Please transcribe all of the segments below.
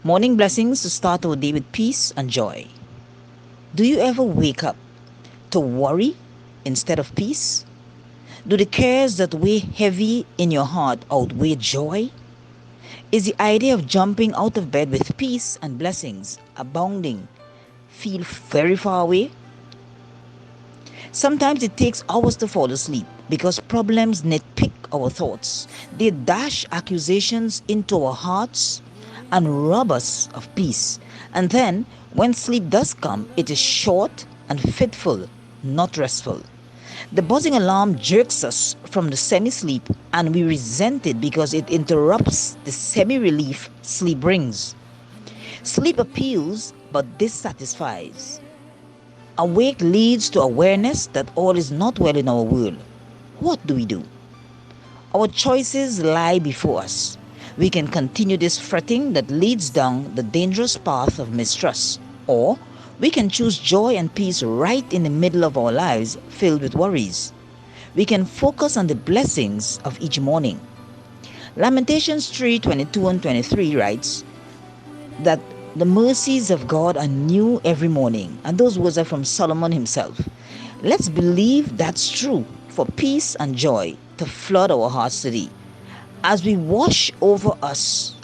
Morning blessings to start our day with peace and joy. Do you ever wake up to worry instead of peace? Do the cares that weigh heavy in your heart outweigh joy? Is the idea of jumping out of bed with peace and blessings abounding feel very far away? Sometimes it takes hours to fall asleep because problems nitpick our thoughts. They dash accusations into our hearts and rob us of peace. And then, when sleep does come, it is short and fitful, not restful. The buzzing alarm jerks us from the semi sleep, and we resent it because it interrupts the semi relief sleep brings. Sleep appeals but dissatisfies. Awake leads to awareness that all is not well in our world. What do we do? Our choices lie before us. We can continue this fretting that leads down the dangerous path of mistrust, or we can choose joy and peace right in the middle of our lives filled with worries. We can focus on the blessings of each morning. Lamentations 3:22 and 23 writes that the mercies of God are new every morning, and those words are from Solomon himself. Let's believe that's true for peace and joy to flood our hearts today. As they wash over us,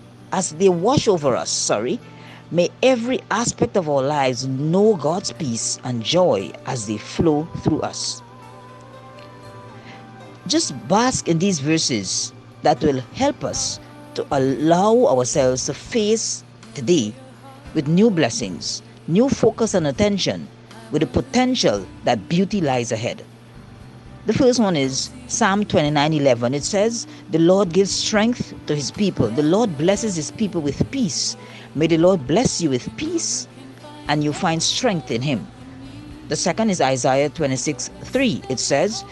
may every aspect of our lives know God's peace and joy as they flow through us. Just bask in these verses that will help us to allow ourselves to face today with new blessings, new focus and attention, with the potential that beauty lies ahead. The first one is Psalm 29:11. It says, "The Lord gives strength to his people. The Lord blesses his people with peace." May the Lord bless you with peace and you find strength in him. The second is Isaiah 26:3. It says,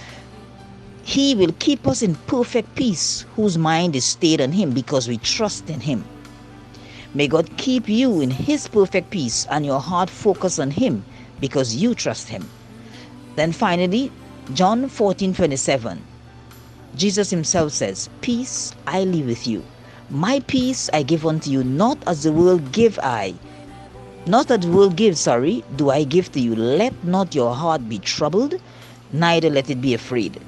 "He will keep us in perfect peace, whose mind is stayed on him because we trust in him." May God keep you in his perfect peace and your heart focus on him because you trust him. Then finally, John 14:27. Jesus himself says, "Peace I leave with you. My peace I give unto you, not as the world give I. Not as the world gives, do I give to you. Let not your heart be troubled, neither let it be afraid."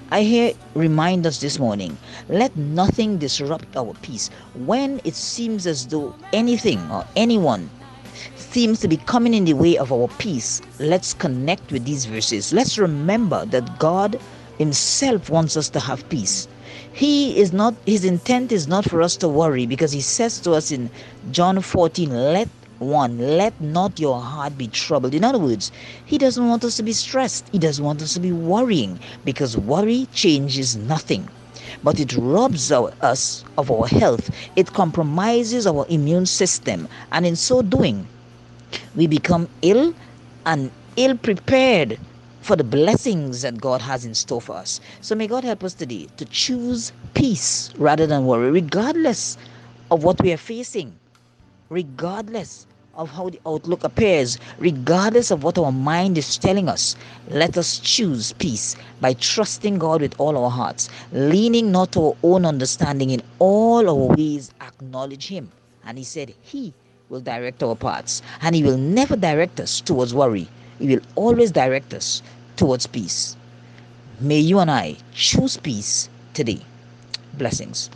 I hear remind us this morning, let nothing disrupt our peace. When it seems as though anything or anyone seems to be coming in the way of our peace, let's connect with these verses. Let's remember that God himself wants us to have peace. His intent is not for us to worry, because he says to us in John 14, let not your heart be troubled. In other words, he doesn't want us to be stressed. He doesn't want us to be worrying, because worry changes nothing, but it robs us of our health. It compromises our immune system, and in so doing, we become ill and ill prepared for the blessings that God has in store for us. So may God help us today to choose peace rather than worry, regardless of what we are facing, regardless of how the outlook appears, regardless of what our mind is telling us. Let us choose peace by trusting God with all our hearts, leaning not to our own understanding. In all our ways acknowledge him, and he said he will direct our paths, and he will never direct us towards worry. He will always direct us towards peace. May you and I choose peace today. Blessings.